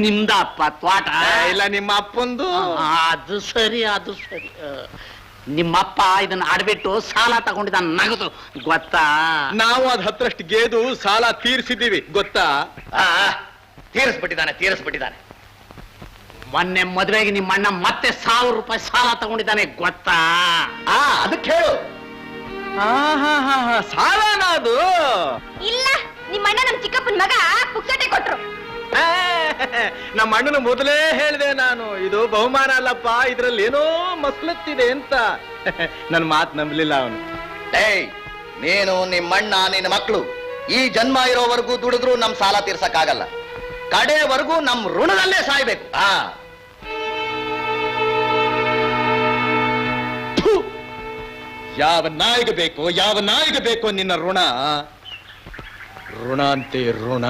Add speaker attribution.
Speaker 1: ನಿಮ್ದಪ್ಪ ತ್ವಾಟ?
Speaker 2: ಇಲ್ಲ ನಿಮ್ಮ ಅಪ್ಪಂದು.
Speaker 1: ಅದು ಸರಿ. ನಿಮ್ಮಪ್ಪ ಇದನ್ನ ಆಡ್ಬಿಟ್ಟು ಸಾಲ ತಗೊಂಡಿದ್ದಾನ ನಗದು, ಗೊತ್ತಾ?
Speaker 2: ನಾವು ಅದ್ 10ರಷ್ಟು ಗೇದು ಸಾಲ ತೀರ್ಸಿದ್ದೀವಿ, ಗೊತ್ತಾ?
Speaker 3: ತೀರಿಸ್ಬಿಟ್ಟಿದ್ದಾನೆ.
Speaker 1: ಮೊನ್ನೆ ಮದುವೆಗೆ ನಿಮ್ಮ ಅಣ್ಣ ಮತ್ತೆ 1000 ರೂಪಾಯಿ ಸಾಲ ತಗೊಂಡಿದ್ದಾನೆ, ಗೊತ್ತಾ?
Speaker 3: ಅದಕ್ಕೆ ಹೇಳು.
Speaker 2: ಸಾಲನ ಅದು?
Speaker 4: ಇಲ್ಲ, ನಿಮ್ಮ ಅಣ್ಣ ನಮ್ ಚಿಕ್ಕಪ್ಪನ ಮಗ ಪುಕ್ಸಟೆ ಕೊಟ್ರು.
Speaker 2: ನಮ್ಮ ಅಣ್ಣನ ಮೊದಲೇ ಹೇಳಿದೆ ನಾನು, ಇದು ಬಹುಮಾನ ಅಲ್ಲಪ್ಪ, ಇದ್ರಲ್ಲಿ ಏನೋ ಮಸ್ಲತ್ತಿದೆ ಅಂತ. ನನ್ನ ಮಾತು ನಂಬಲಿಲ್ಲ ಅವನು.
Speaker 3: ನೀನು ನಿಮ್ಮಣ್ಣ ನಿನ್ನ ಮಕ್ಕಳು ಈ ಜನ್ಮ ಇರೋವರೆಗೂ ದುಡಿದ್ರು ನಮ್ ಸಾಲ ತೀರ್ಸಕ್ಕಾಗಲ್ಲ. ಕಡೆವರೆಗೂ ನಮ್ ಋಣದಲ್ಲೇ ಸಾಯ್ಬೇಕು.
Speaker 2: ಯಾವ ನಾಯಿಗೆ ಬೇಕೋ ನಿನ್ನ ಋಣ ಅಂತೆ ಋಣ.